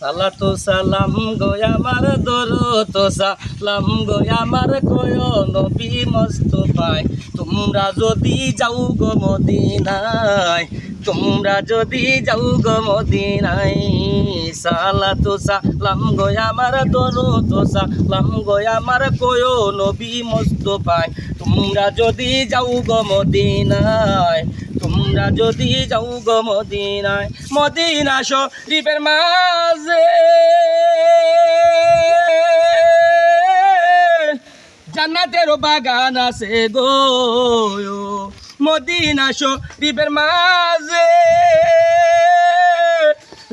সালাতু সালাম গো আমার দরুদ সালাম গো আমার কয় নবী মুস্তাফায় তোমরা যদি যাও গো মদিনায় তোমরা যদি যাও গো মদিনায় সালাতু সালাম গো আমার দরুদ সালাম গো আমার কয় নবী মুস্তাফায় তোমরা যদি যাও গো মদিনায় তোমরা যদি যাও গো মদিনায় মদিনা শরীফের মাঝে জান্নাতের বাগান আছে গো মদিনা শরীফের মাঝে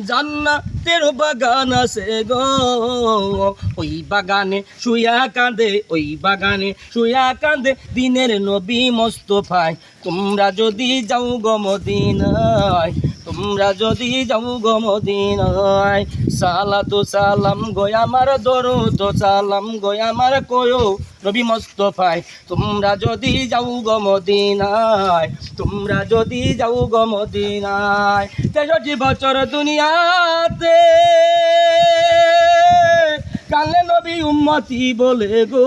জান্নাতের বাগান আছে গো ওই বাগানে শুয়া কাঁদে ওই বাগানে শুয়া কাঁদে দিনের নবী মুস্তাফায় তোমরা যদি যাও গো মদিনায় তোমরা যদি যাও গো মদিনায় সালাতু সালাম গো আমার দরুদ সালাম গো আমার কয়ো নবী মুস্তাফায় তোমরা যদি যাও গো মদিনায় তোমরা যদি যাও গো মদিনায় 63 বছর দুনিয়াতে কালে নবী উম্মতি বলে গো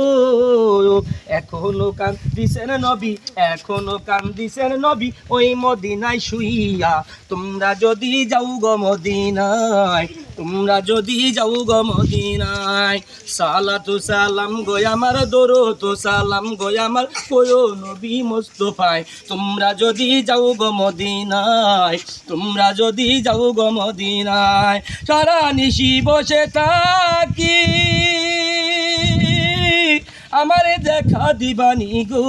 এখনো কান্দিছেন নবী এখনো কান্দিছেন নবী ওই মদিনায় শুইয়া তোমরা যদি যাও গো মদিনায় তোমরা যদি যাও গো মদিনায় সালাতু সালাম গো আমার দরুদ সালাম গো আমার কয় নবী মুস্তাফায় তোমরা যদি যাও গো মদিনায় তোমরা যদি যাও গো মদিনায় সারা নিশি বসে থাকি আমারে দেখা দিবানি গো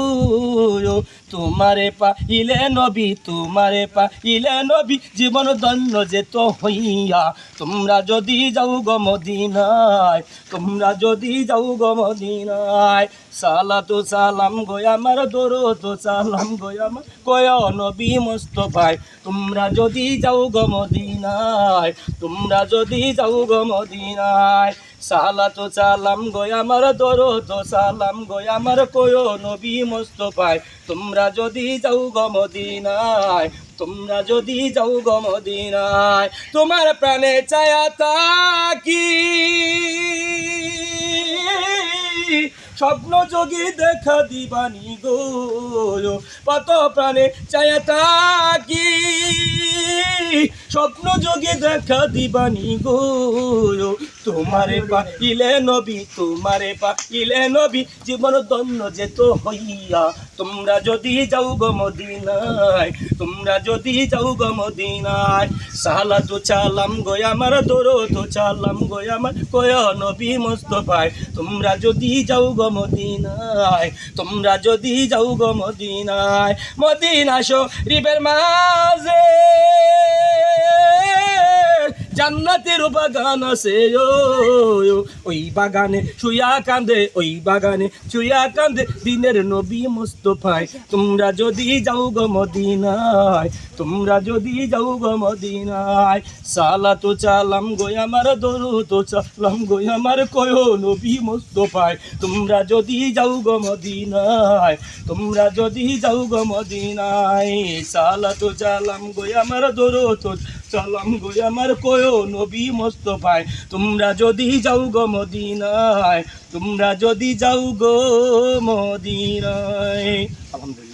তোমারে পাইলে নবী তোমারে পাইলে নবী জীবন ধন্য যেত হইয়া তোমরা যদি যাও গো মদিনায় তোমরা যদি যাও গো মদিনায় সালাতু সালাম গো আমার দরুদ সালাম গো আমার কয় নবী মুস্তাফায় তোমরা যদি যাও গো মদিনায় তোমরা যদি যাও গো মদিনায় সালাতু সালাম গো আমার দরুদ সালাম গো আমার কয় নবী মুস্তাফায় তোমরা যদি যাও গো মদিনায় তোমরা যদি যাও গো মদিনায় তোমার প্রাণে চায়া তাকি স্বপ্ন যোগী দেখা দিবানি গো কত প্রাণে চায়া তাকি স্বপ্ন যোগে দেখা দিবানি গো তোমারে পাইলে নবী তোমারে পাইলে নবী জীবন ধন্য যেত হইয়া তোমরা যদি যাও গো মদিনায় তোমরা যদি যাও গো মদিনায় সালাতু সালাম গো আমার দরুদ সালাম গো আমার কয় নবী মুস্তাফায় তোমরা যদি যাও গো মদিনায় তোমরা যদি যাও গো মদিনায় মদিনা শরীফের মাঝে জান্নাতের বাগান আছে ওই বাগানে শুয়া কাঁদে ওই বাগানে শুয়া কাঁদে দিনের নবী মুস্তাফায় তোমরা যদি যাও গো মদিনায় তোমরা যদি যাও গো মদিনায় সালাতু সালাম গো আমার দরুদ সালাম গো আমার কয় নবী মুস্তাফায় তোমরা যদি যাও গো মদিনায় তোমরা যদি যাও গো মদিনায় সালাতু সালাম গো আমার দরুদ সালাম গো আমার কয় নবী মুস্তাফায় তোমরা যদি যাও গো মদিনায় তোমরা যদি যাও গো মদিনায় আলহামদুলিল্লাহ।